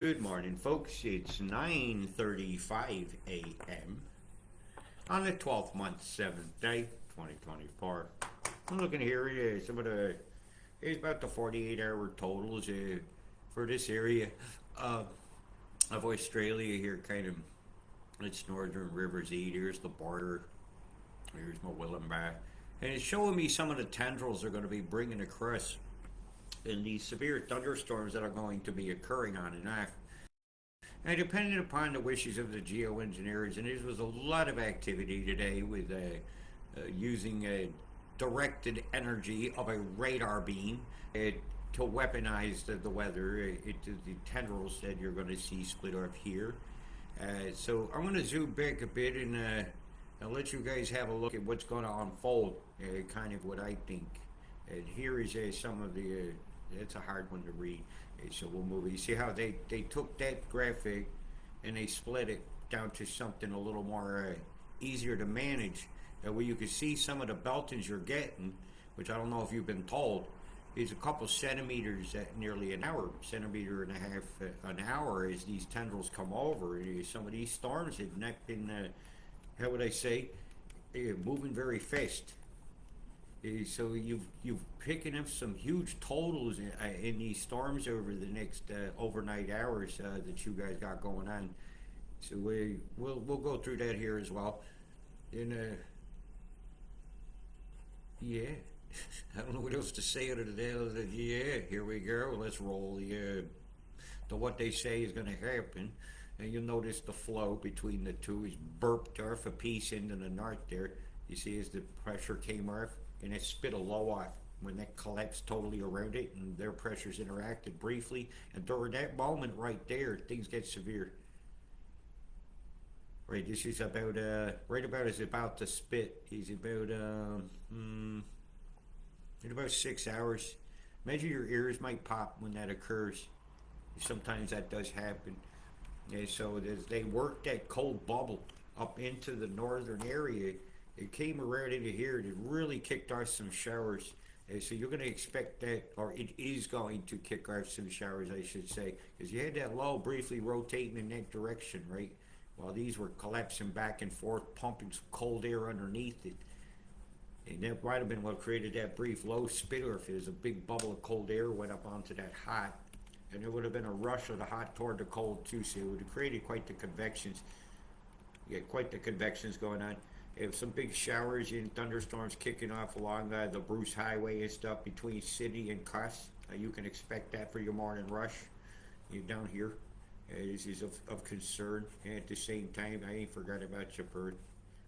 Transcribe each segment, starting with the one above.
Good morning, folks. It's 9:35 a.m. on the 12th month, 7th day, 2024. I'm looking here. It's about the 48-hour totals for this area uh, of Australia here. Kind of, it's Northern Rivers East. Here's the border. Here's my Willenbach, and it's showing me some of the tendrils they're going to be bringing across in these severe thunderstorms that are going to be occurring on and off. And depending upon the wishes of the geoengineers, and there was a lot of activity today with using directed energy of a radar beam to weaponize the weather. The tendrils that you're going to see split off here. So I'm going to zoom back a bit and I'll let you guys have a look at what's going to unfold, kind of what I think. And here is some of the, it's a hard one to read. So we'll move it. You see how they took that graphic and they split it down to something a little more easier to manage. Where you can see some of the beltings you're getting, which I don't know if you've been told, is a couple centimeters at nearly an hour, centimeter and a half an hour as these tendrils come over. Some of these storms have not been, how would I say, moving very fast. So you've picking up some huge totals in these storms over the next overnight hours that you guys got going on. So we'll go through that here as well. And yeah, I don't know what else to say other than yeah. Here we go. Let's roll the what they say is going to happen. And you'll notice the flow between the two is burped off a piece into the north there. You see as the pressure came off and it spit a low off when that collapsed totally around it and their pressures interacted briefly. And during that moment right there, things get severe. Right, this is about right about is about to spit. He's about in about 6 hours. Imagine your ears might pop when that occurs. Sometimes that does happen. And so as they worked that cold bubble up into the northern area, it came around into here and it really kicked off some showers. And so you're going to expect that, or it is going to kick off some showers, I should say, because you had that low briefly rotating in that direction, right? While these were collapsing back and forth, pumping some cold air underneath it. And that might have been what created that brief low spit, or if there's a big bubble of cold air went up onto that hot, and there would have been a rush of the hot toward the cold too, so it would have created quite the convections. You got quite the convections going on. If some big showers and thunderstorms kicking off along the Bruce Highway and stuff between Sydney and Cuss, you can expect that for your morning rush. You're down here. This is of concern. And at the same time, I ain't forgot about you, Bert.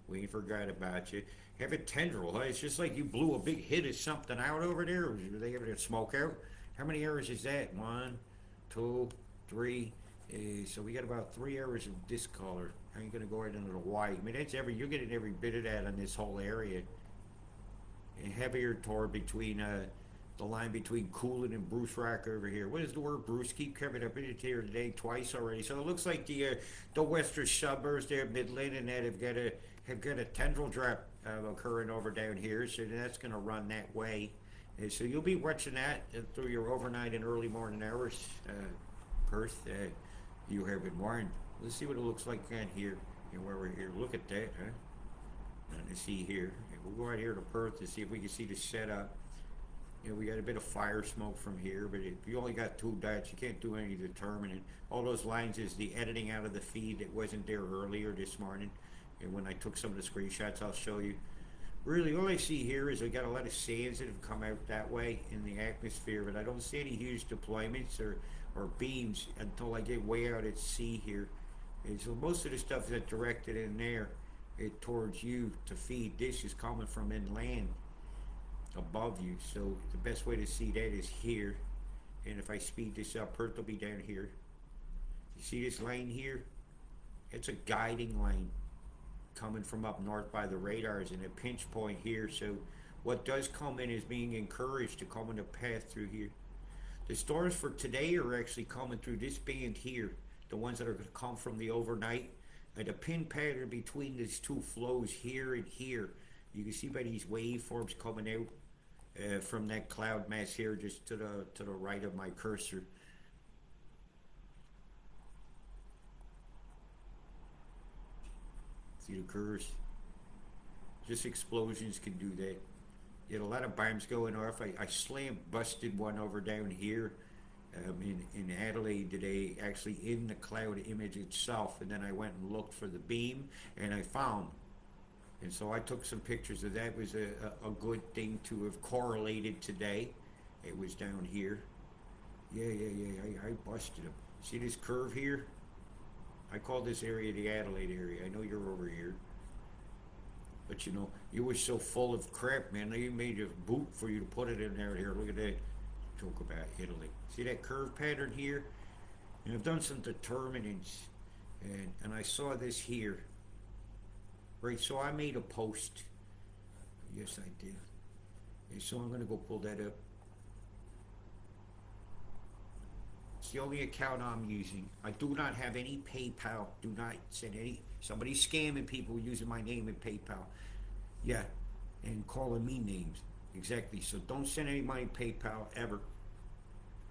We ain't forgot about you. Have a tendril, huh? It's just like you blew a big hit of something out over there. Were they having a smoke out? How many hours is that? 1, 2, 3. So we got about 3 hours of this color. I ain't gonna go right into the white. I mean, that's you're getting every bit of that on this whole area. And heavier toward between the line between Coolin and Bruce Rock over here. What is the word Bruce? Keep coming up in it here today twice already. So it looks like the western suburbs there, Midland, and that have got a tendril drop occurring over down here. So that's gonna run that way. And so you'll be watching that through your overnight and early morning hours, Perth. You have been warned. Let's see what it looks like on here and where we're here. Look at that, huh? Nothing to see here. We'll go out here to Perth to see if we can see the setup. We got a bit of fire smoke from here, but if you only got 2 dots, you can't do any determining. All those lines is the editing out of the feed that wasn't there earlier this morning. And when I took some of the screenshots, I'll show you. Really, all I see here is I got a lot of sands that have come out that way in the atmosphere, but I don't see any huge deployments or beams until I get way out at sea here. And so most of the stuff that's directed in there towards you to feed this is coming from inland above you. So the best way to see that is here. And if I speed this up, Perth will be down here. You see this line here? It's a guiding line coming from up north by the radars and a pinch point here. So what does come in is being encouraged to come in a path through here. The storms for today are actually coming through this band here. The ones that are going to come from the overnight. The pin pattern between these two flows here and here. You can see by these waveforms coming out from that cloud mass here just to the right of my cursor. See the curves? Just explosions can do that. You had a lot of bombs going off. I busted one over down here in Adelaide today, actually in the cloud image itself. And then I went and looked for the beam, and I found. And so I took some pictures of that. It was a good thing to have correlated today. It was down here. Yeah. I busted him. See this curve here? I call this area the Adelaide area. I know you're over here. But you know, you were so full of crap, man. They made a boot for you to put it in there. Here, look at that. Joke about Italy. See that curve pattern here? And I've done some determinants, and I saw this here. Right, so I made a post. Yes, I did. And so I'm going to go pull that up. It's the only account I'm using. I do not have any PayPal. Do not send any. Somebody's scamming people using my name in PayPal. Yeah, and calling me names. Exactly. So don't send any money PayPal ever,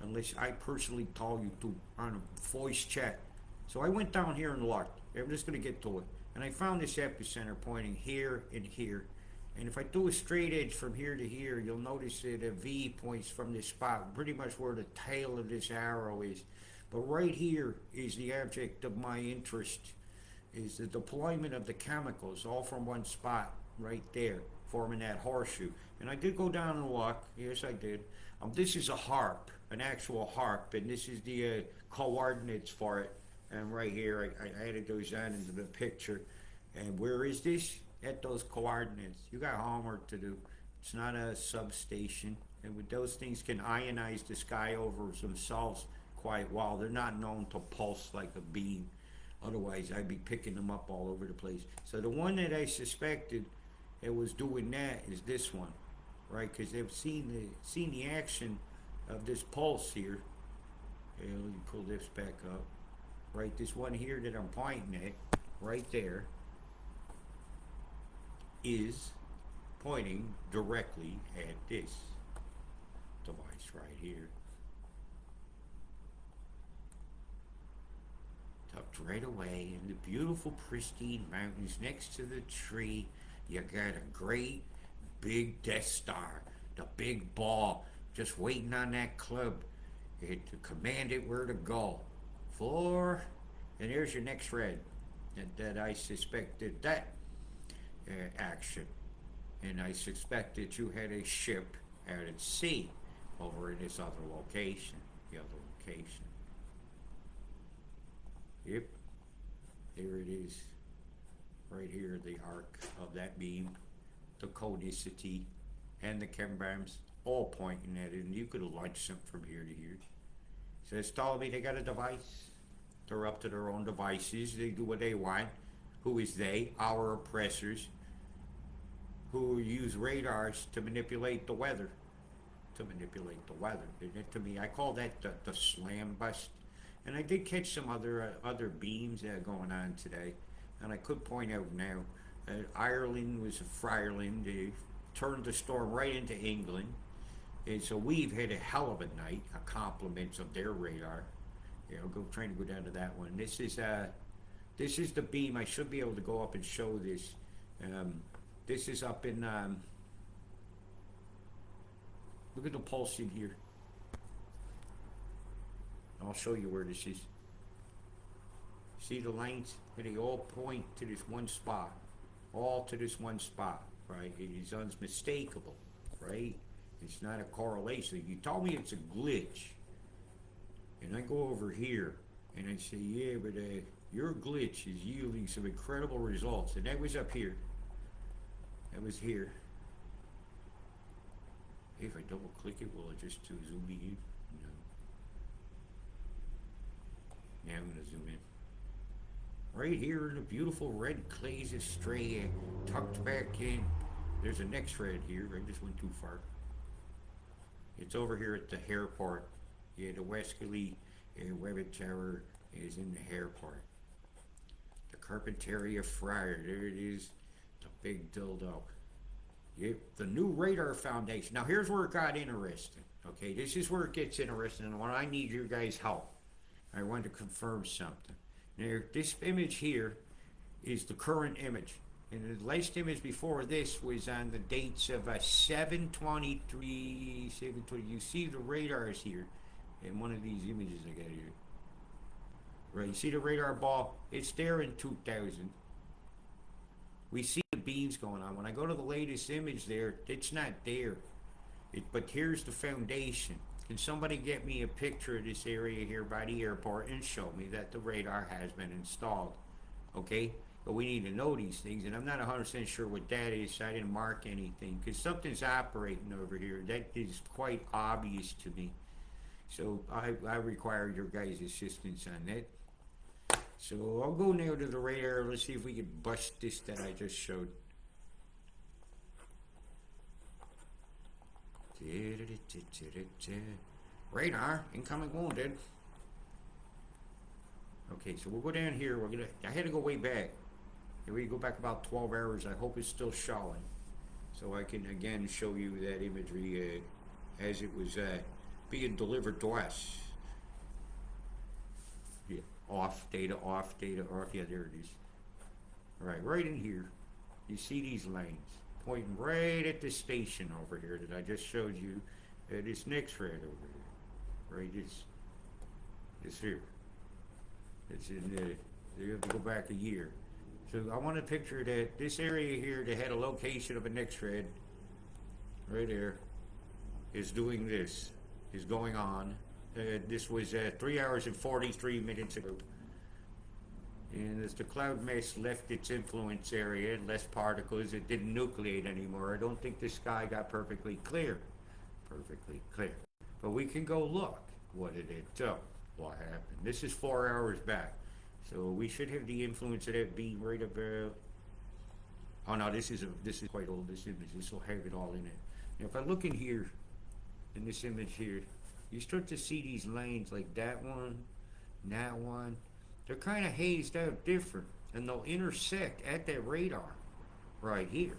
unless I personally call you to on a voice chat. So I went down here and looked. I'm just going to get to it. And I found this epicenter pointing here and here. And if I do a straight edge from here to here, you'll notice that a V points from this spot, pretty much where the tail of this arrow is. But right here is the object of my interest, is the deployment of the chemicals, all from one spot right there, forming that horseshoe. And I did go down and look. Yes, I did. This is a harp, an actual harp, and this is the coordinates for it. And right here, I added those on into the picture. And where is this? At those coordinates. You got homework to do. It's not a substation. And with those things can ionize the sky over themselves quite well. They're not known to pulse like a beam. Otherwise, I'd be picking them up all over the place. So the one that I suspected it was doing that is this one, right? Because they've seen the action of this pulse here. Okay, let me pull this back up. Right, this one here that I'm pointing at, right there, is pointing directly at this device right here. Tucked right away in the beautiful pristine mountains next to the tree. You got a great big Death Star, the big ball, just waiting on that club to command it where to go. And there's your Nexrad that I suspected that action. And I suspect that you had a ship out at sea over in this other location, the other location. Yep, there it is. Right here, the arc of that beam, the codicity, and the chem bombs all pointing at it. And you could launch something from here to here. Says Ptolemy, they got a device. They're up to their own devices. They do what they want. Who is they? Our oppressors, who use radars to manipulate the weather. To me, I call that the slam bust. And I did catch some other beams going on today. And I could point out now, Ireland was a Friarland. They turned the storm right into England. And so we've had a hell of a night, a compliments of their radar. Yeah, I'll trying to go down to that one. This is the beam. I should be able to go up and show this. This is up in. Look at the pulse in here. I'll show you where this is. See the lines? They all point to this one spot. All to this one spot, right? It is unmistakable, right? It's not a correlation. You told me it's a glitch. And I go over here and I say, yeah, but your glitch is yielding some incredible results. And that was up here. That was here. If I double click it, will it just zoom me in? No. Now I'm going to zoom in. Right here in the beautiful red clays of stray tucked back in. There's a Nexrad here. I just went too far. It's over here at the Haarp. Yeah, the Westerly Webbit Tower is in the Haarp. The Carpentaria Friar, there it is, the big dildo. Yep, the new radar foundation. Now here's where it got interesting. Okay, this is where it gets interesting, and when I need your guys' help. I want to confirm something. Now, this image here is the current image. And the last image before this was on the dates of 723, 720. You see the radars here in one of these images I got here. Right, you see the radar ball? It's there in 2000. We see the beams going on. When I go to the latest image there, it's not there. But here's the foundation. Can somebody get me a picture of this area here by the airport and show me that the radar has been installed? Okay? But we need to know these things, and I'm not 100% sure what that is, so I didn't mark anything, because something's operating over here. That is quite obvious to me. So I require your guys' assistance on that. So I'll go now to the radar. Let's see if we can bust this that I just showed. Radar, incoming wounded. Okay, so we'll go down here. I had to go way back. Here we go back about 12 hours. I hope it's still showing, so I can again show you that imagery as it was being delivered to us. Yeah, off data, off data, off. Yeah, there it is. All right, right in here, you see these lines pointing right at the station over here that I just showed you. This Nexrad over here, right? This here. It's in you have to go back a year. So I want to picture that this area here that had a location of a Nexrad right there is doing this, is going on. This was 3 hours and 43 minutes ago. And as the cloud mass left its influence area, less particles, it didn't nucleate anymore. I don't think the sky got perfectly clear. Perfectly clear. But we can go look what it did. So, what happened? This is 4 hours back. So we should have the influence of that being right about. Oh no, this is quite old. This image. This will have it all in it. Now, if I look in here, in this image here, you start to see these lines like that one, and that one. They're kind of hazed out different, and they'll intersect at that radar right here.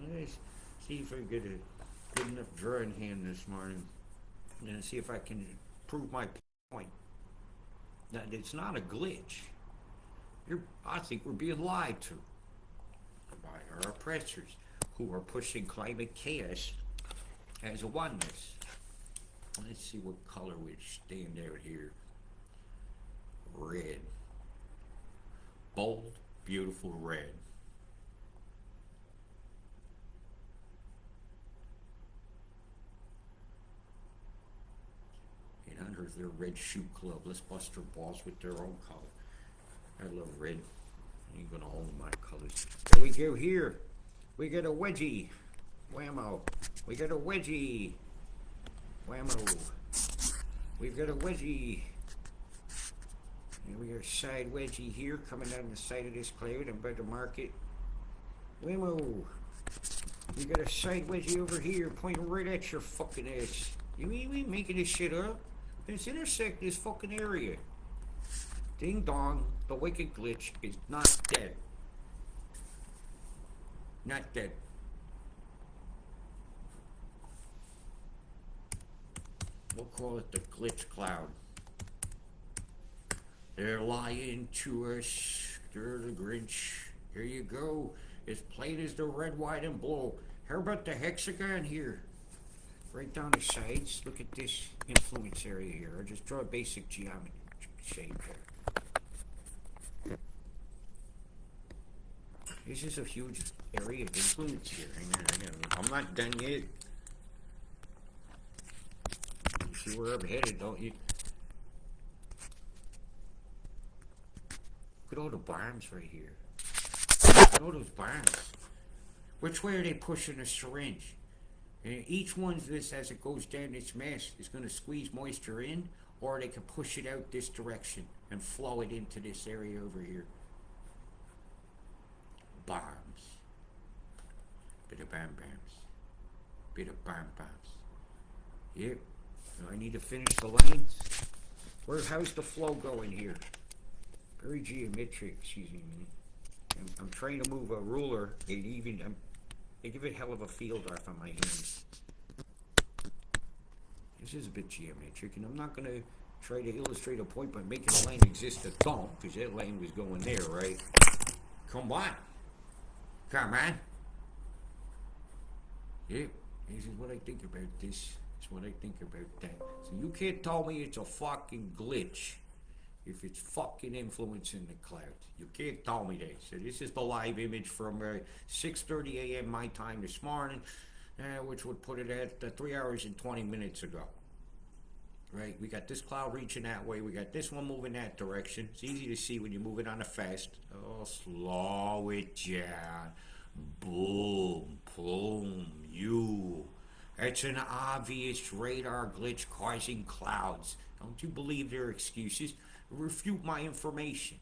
Let's see if I get a good enough drawing hand this morning, and see if I can prove my point. Now, it's not a glitch. I think we're being lied to by our oppressors, who are pushing climate chaos as a oneness. Let's see what color would stand out here. Red. Bold, beautiful red. And under their red shoe club, let's bust their balls with their own color. I love red. Ain't gonna own my colors. There we go here. We got a wedgie. Whammo. We got a wedgie. Whammo. We've got a wedgie. And we got a side wedgie here coming down the side of this cloud. I'm about to mark it. Whammo. We got a side wedgie over here pointing right at your fucking ass. You ain't making this shit up. Let's intersect this fucking area. Ding dong, the wicked glitch is not dead. Not dead. We'll call it the glitch cloud. They're lying to us. They're the Grinch. Here you go. As plain as the red, white, and blue. How about the hexagon here? Right down the sides. Look at this influence area here. I'll just draw a basic geometry shape there. This is a huge area of influence here. I'm not done yet. You see where I'm headed, don't you? Look at all the bombs right here. Look at all those bombs. Which way are they pushing the syringe? And each one's this, as it goes down its mass, is going to squeeze moisture in, or they can push it out this direction and flow it into this area over here. Bombs. Bit of bam bams. Bit of bam bams. Yep. So I need to finish the lanes. How's the flow going here? Very geometric, excuse me. I'm trying to move a ruler. They give it hell of a field off on my hands. This is a bit geometric, and I'm not going to try to illustrate a point by making a line exist that don't, because that line was going there, right? Come on. Come on. Yeah, this is what I think about this. This is what I think about that. So you can't tell me it's a fucking glitch if it's fucking influencing the clouds. You can't tell me that. So this is the live image from 6:30 a.m. my time this morning, which would put it at 3 hours and 20 minutes ago. Right, we got this cloud reaching that way. We got this one moving that direction. It's easy to see when you move it on a fast. Oh, slow it down. Boom, boom, you. It's an obvious radar glitch causing clouds. Don't you believe their excuses? Refute my information.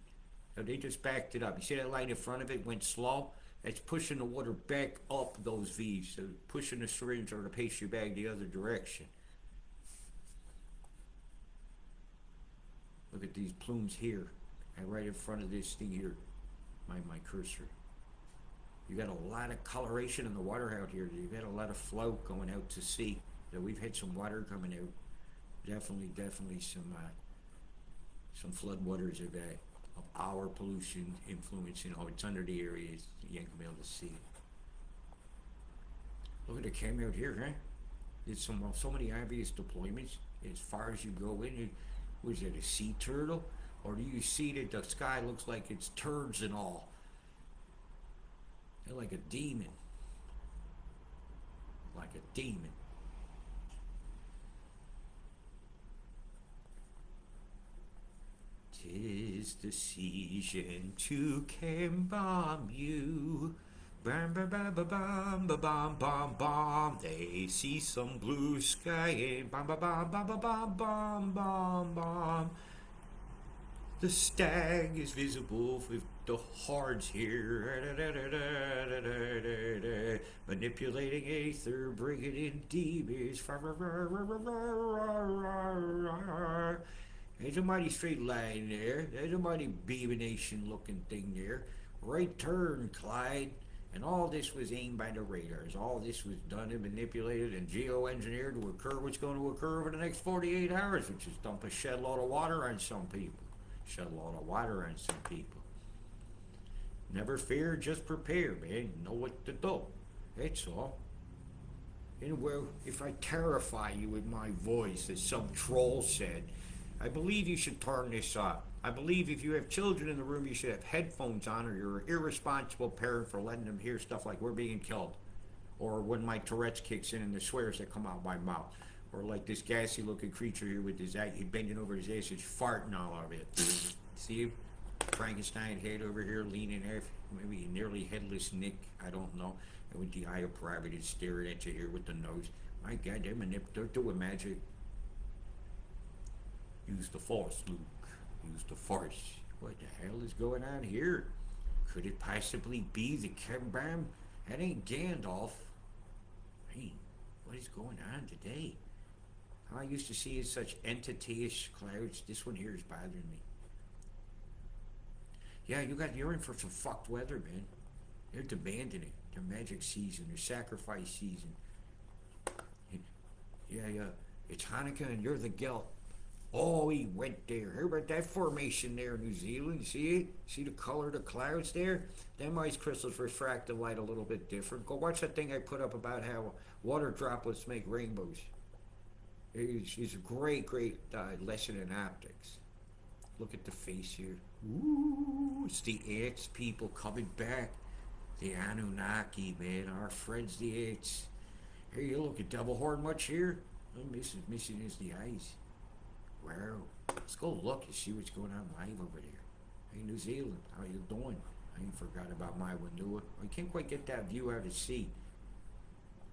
So they just backed it up. You see that light in front of it went slow? That's pushing the water back up those V's. So pushing the syringe or the pastry bag the other direction. Look at these plumes here, and right in front of this thing here, my cursor. You got a lot of coloration in the water out here. You've had a lot of flow going out to sea. So we've had some water coming out. Definitely some flood waters of our pollution influencing. Oh, it's under the area. You ain't gonna be able to see it. Look at the camera out here, huh? There's so many obvious deployments. As far as you go in, was it a sea turtle? Or do you see that the sky looks like it's turds and all? They're like a demon. Like a demon. Tis the season to can bomb you. Bam bam bam bam bam bam bam bam. They see some blue sky and bam bam bam bam bam bam bam bam. The stag is visible with the hordes here. Manipulating aether, bringing in demons. There's a mighty straight line there. There's a mighty beamination looking thing there. Right turn, Clyde. And all this was aimed by the radars. All this was done and manipulated and geoengineered to occur what's going to occur over the next 48 hours, which is dump a shed load of water on some people. Shed a load of water on some people. Never fear, just prepare, man. Know what to do. That's all. And well, if I terrify you with my voice, as some troll said, I believe you should turn this off. I believe if you have children in the room, you should have headphones on, or you're an irresponsible parent for letting them hear stuff like we're being killed. Or when my Tourette's kicks in and the swears that come out my mouth. Or like this gassy looking creature here with his eye, he bending over his ass, he's farting all over it. See him? Frankenstein head over here leaning there, maybe a nearly headless Nick, I don't know. And with the eye of Providence staring at you here with the nose. My God, they're doing magic. Use the force, Luke. Use the force. What the hell is going on here? Could it possibly be the Kembam? That ain't Gandalf. Hey, what is going on today? How I used to see such entity-ish clouds. This one here is bothering me. Yeah, you're in for some fucked weather, man. They're demanding it. Their magic season, their sacrifice season. Yeah, it's Hanukkah and you're the Gelt. Oh, he went there. Hear about that formation there, New Zealand? See it? See the color of the clouds there? Them ice crystals refract the light a little bit different. Go watch that thing I put up about how water droplets make rainbows. It's a great lesson in optics. Look at the face here. Ooh, it's the ants people coming back. The Anunnaki, man. Our friends, the ants. Here you look at double horn much here? Missing is the eyes. Wow. Let's go look and see what's going on live over there. Hey, New Zealand, how you doing? I ain't forgot about my Wandua. I can't quite get that view out of sea.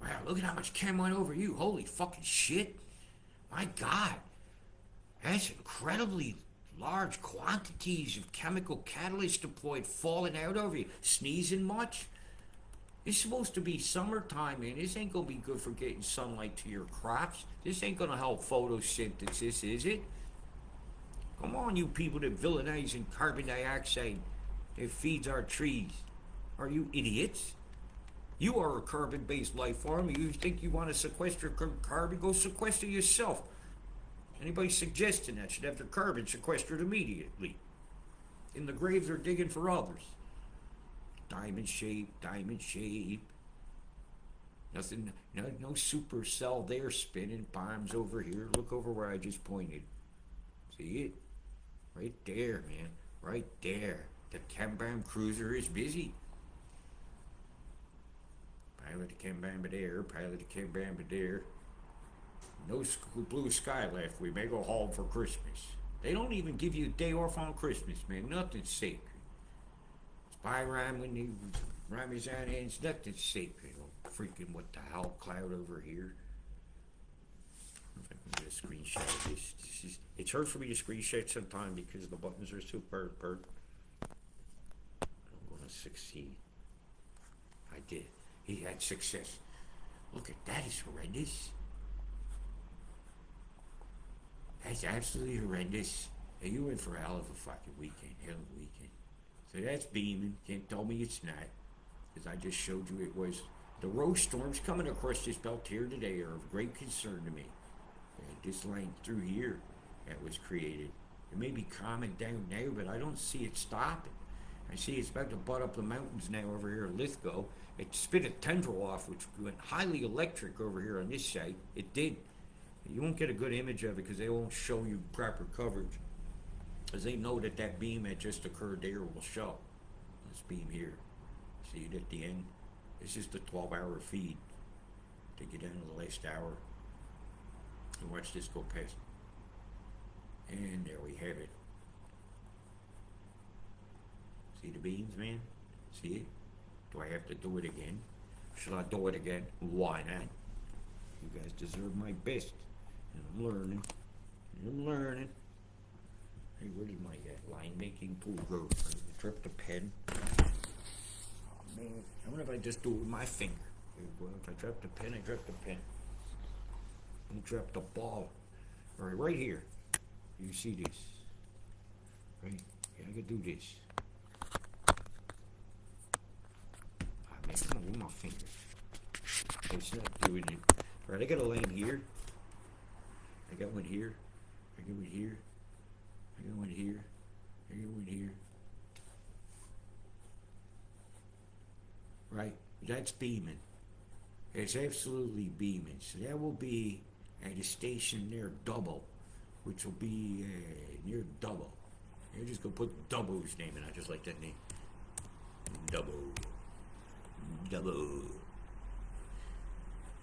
Wow, look at how much chem went over you. Holy fucking shit. My God. That's incredibly large quantities of chemical catalyst deployed falling out over you. Sneezing much? It's supposed to be summertime, man. This ain't gonna be good for getting sunlight to your crops. This ain't gonna help photosynthesis, is it? Come on, you people that villainize in carbon dioxide that feeds our trees. Are you idiots? You are a carbon-based life form. You think you want to sequester carbon? Go sequester yourself. Anybody suggesting that should have their carbon sequestered immediately. In the grave, they're digging for others. diamond shape, diamond shape. Nothing, no supercell there spinning. Bombs over here. Look over where I just pointed. See it? Right there, man. Right there. The chem-bomb cruiser is busy. Pilot the chem-bomb there. Pilot the chem-bomb there. No blue sky left. We may go home for Christmas. They don't even give you a day off on Christmas, man. Nothing's sacred. Spy rhyme when the Ramazan ends. Nothing's sacred. Oh, freaking what the hell? Cloud over here. If I can get a screenshot of this. It's hard for me to screenshot sometimes because the buttons are so pert. I'm going to succeed. I did. He had success. Look at that. It's horrendous. That's absolutely horrendous. Hey, you in for a hell of a fucking weekend. Hell of a weekend. So that's beaming. Can't tell me it's not. Because I just showed you it was. The rose storms coming across this belt here today are of great concern to me. And this line through here that was created. It may be calming down now, but I don't see it stopping. I see it's about to butt up the mountains now over here at Lithgow. It spit a tendril off, which went highly electric over here on this side. It did. You won't get a good image of it because they won't show you proper coverage. Because they know that that beam that just occurred there will show. This beam here. See it at the end? This is the 12-hour feed. Take you down to the last hour. And watch this go past. And there we have it. See the beams, man? See it? Do I have to do it again? Should I do it again? Why not? You guys deserve my best. And I'm learning. Hey, where did my line making tool go? I dropped the pen. Oh, man. I wonder if I just do it with my finger. Well, if I drop the pen, I drop the pen. And drop the ball. All right here. You see this? Right? Yeah, I can do this. Ah, man, come on with my finger. It's not doing it. All right, I got a line here. I got one here. I got one here. I got one here. I got one here. Right? That's beaming. It's absolutely beaming. So that will be at a station near Double, which will be near Double. You're just going to put Double's name in. I just like that name. Double.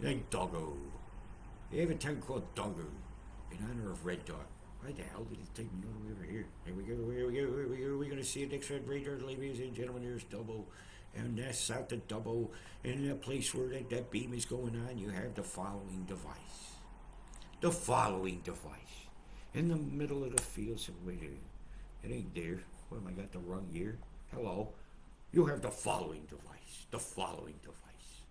Like Doggo. They have a town called Doggo in honor of Red Dog. Why the hell did it take me all the way over here? Here we go. We're going to see a Nexrad radar, ladies and gentlemen. There's Double. And that's south of Double. In the place where that beam is going on, you have the following device. The following device. In the middle of the field. So wait a minute. It ain't there. What am I got the wrong year? Hello. You have the following device. The following device.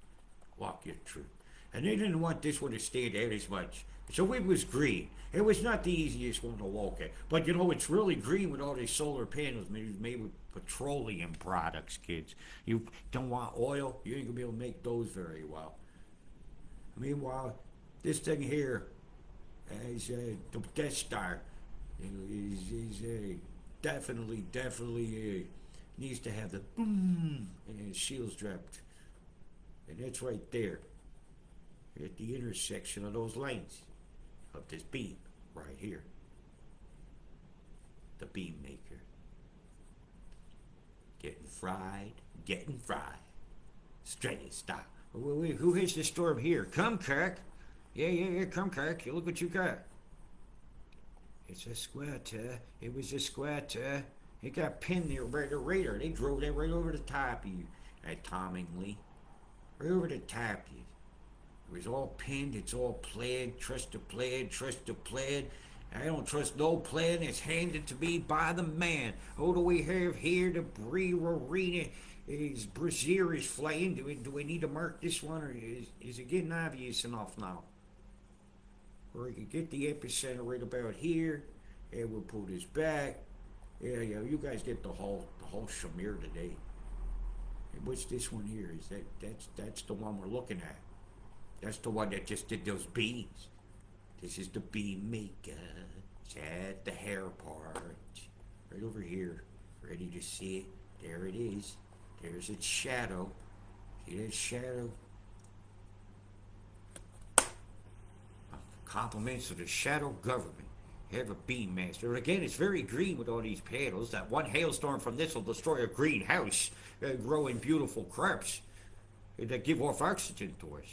Walk you through. And they didn't want this one to stand out as much. So it was green. It was not the easiest one to walk at. But you know, it's really green with all these solar panels made with petroleum products, kids. You don't want oil, you ain't going to be able to make those very well. Meanwhile, this thing here is the Death Star. Is definitely needs to have the boom and shields dropped. And that's right there. At the intersection of those lanes of this beam right here. The beam maker. Getting fried. Straight stop. Who hits the storm here? Come, Kirk. Yeah, come, Kirk. Look what you got. It's a squatter. It was a squatter. It got pinned there by the radar. They drove that right over the top of you. Atomically. Right over the top of you. It was all pinned, it's all planned, trust the plan. I don't trust no plan that's handed to me by the man. Who do we have here? The Bree Arena. Is Brazier is flying. Do we need to mark this one, or is it getting obvious enough now? Or we could get the epicenter right about here, and we'll pull this back. Yeah, you guys get the whole shamir today. And what's this one here? Is that's the one we're looking at. That's the one that just did those beams. This is the beam maker. It's at the Haarp. Right over here. Ready to see it? There it is. There's its shadow. See that shadow? Compliments of the shadow government. Have a beam master. Again, it's very green with all these panels. That one hailstorm from this will destroy a greenhouse, growing beautiful crops that give off oxygen to us.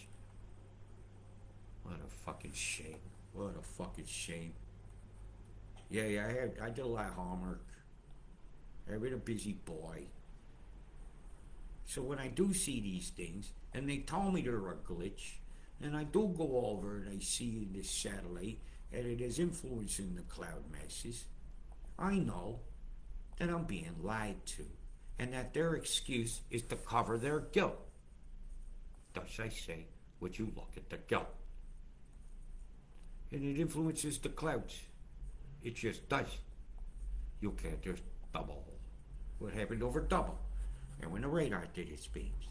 What a fucking shame. What a fucking shame. Yeah, I did a lot of homework. I've been a busy boy. So when I do see these things, and they tell me they're a glitch, and I do go over and I see in this satellite that it is influencing the cloud masses, I know that I'm being lied to, and that their excuse is to cover their guilt. Thus I say, would you look at the guilt? And it influences the clouds. It just does. You can't just double what happened over double. And when the radar did its beams,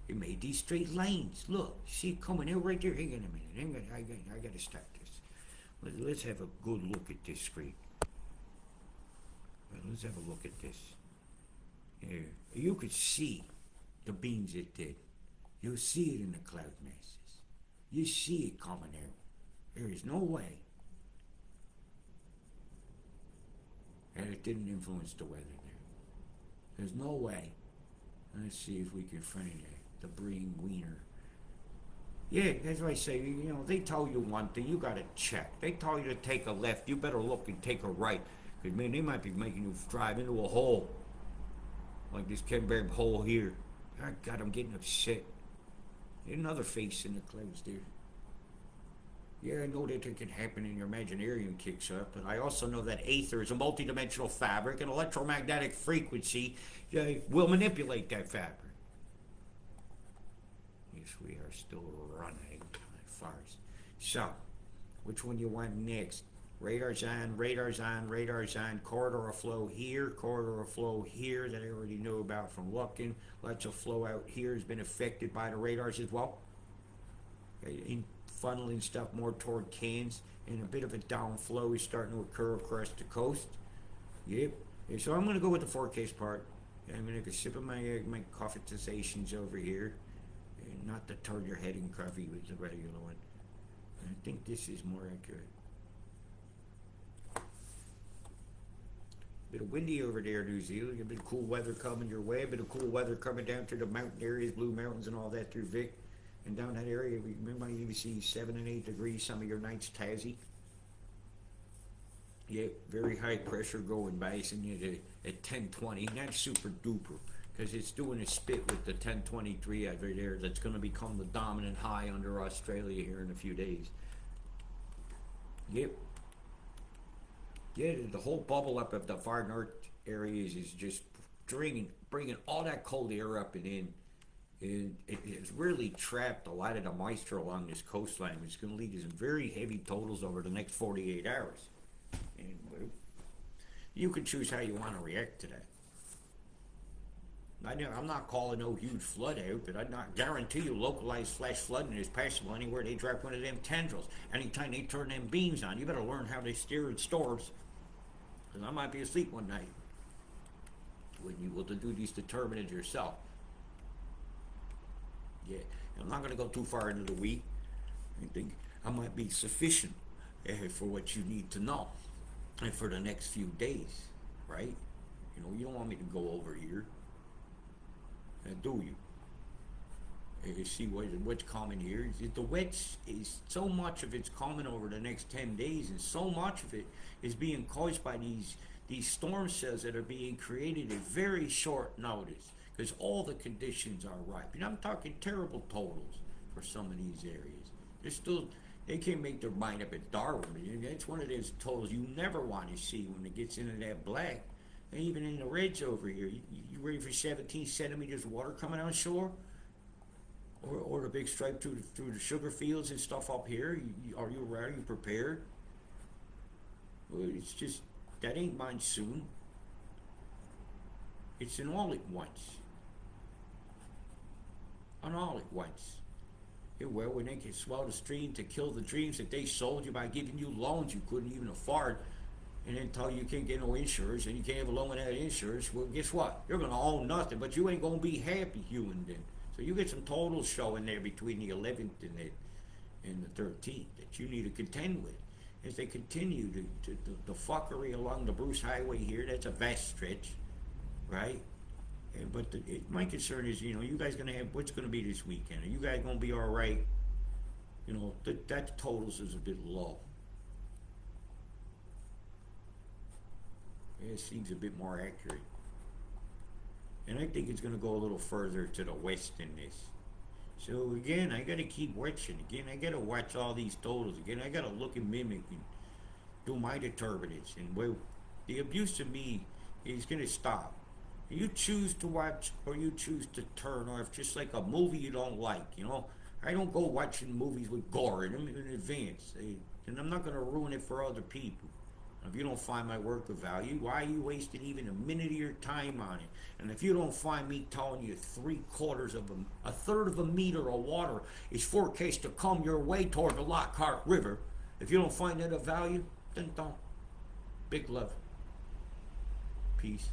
it made these straight lines. Look, see it coming in right there. Hang on a minute. I gotta start this. Let's have a good look at this screen. Let's have a look at this. Here, you could see the beams it did. You'll see it in the cloud masses. You see it coming out. There is no way. And it didn't influence the weather there. There's no way. Let's see if we can find it. The Breen Wiener. Yeah, that's what I say. You know, they tell you one thing, you gotta check. They tell you to take a left, you better look and take a right. Because, man, they might be making you drive into a hole. Like this Kenberg hole here. Oh, God, I'm getting upset. There's another face in the clouds there. Yeah, I know that it can happen and your Imaginarium kicks up, but I also know that aether is a multidimensional fabric and electromagnetic frequency will manipulate that fabric. Yes, we are still running farce. So, which one you want next? Radar's on, radar's on, radar's on. Corridor of flow here, corridor of flow here that I already knew about from looking. Lots of flow out here has been affected by the radars as well. In funneling stuff more toward Cairns, and a bit of a downflow is starting to occur across the coast. Yep. So I'm going to go with the forecast part. I'm going to take a sip of my coffeetizations over here. And not to turn your head in coffee with the regular one. I think this is more accurate. Bit of windy over there, New Zealand. A bit of cool weather coming your way. A bit of cool weather coming down through the mountain areas, Blue Mountains and all that through Vic. And down that area, we might even see 7 and 8 degrees some of your nights, Tassie. Yeah, very high pressure going by, isn't it, at 1020. Not super duper, because it's doing a spit with the 1023 over there that's going to become the dominant high under Australia here in a few days. Yep. Yeah, the whole bubble up of the far north areas is just bringing all that cold air up and in. And it has really trapped a lot of the moisture along this coastline. It's going to lead to some very heavy totals over the next 48 hours. And you can choose how you want to react to that. I'm not calling no huge flood out, but I not guarantee you localized flash flooding is possible anywhere they drop one of them tendrils. Anytime they turn them beams on, you better learn how they steer in storms. Because I might be asleep one night when you will do these determinants yourself. Yeah, I'm not going to go too far into the week. I think I might be sufficient for what you need to know and for the next few days, right? You know, you don't want me to go over here, do you? You see what's coming here. The wets is so much of it's coming over the next 10 days, and so much of it is being caused by these storm cells that are being created at very short notice. Because all the conditions are ripe. And I'm talking terrible totals for some of these areas. They can't make their mind up at Darwin. That's one of those totals you never want to see when it gets into that black. And even in the reds over here, you ready for 17 centimeters of water coming on shore? Or the big stripe through the sugar fields and stuff up here? Are you ready? Are you prepared? Well, it's just, that ain't monsoon. It's an all at once. An all at once. Yeah, well, when they can swell the stream to kill the dreams that they sold you by giving you loans you couldn't even afford, and then tell you you can't get no insurance and you can't have a loan without insurance, well, guess what? You're going to own nothing, but you ain't going to be happy human then. So you get some totals showing there between the 11th and the 13th that you need to contend with. As they continue the fuckery along the Bruce Highway here, that's a vast stretch, right? But my concern is, you guys going to have, what's going to be this weekend? Are you guys going to be all right? That totals is a bit low. It seems a bit more accurate. And I think it's going to go a little further to the west than this. So again, I got to keep watching. Again, I got to watch all these totals. Again, I got to look and mimic and do my determinants. And well, the abuse of me is going to stop. You choose to watch or you choose to turn off, just like a movie you don't like. I don't go watching movies with gore in advance. And I'm not going to ruin it for other people. If you don't find my work of value, why are you wasting even a minute of your time on it? And if you don't find me telling you a third of a meter of water is forecast to come your way toward the Lockhart River, if you don't find that of value, then don't. Big love. Peace.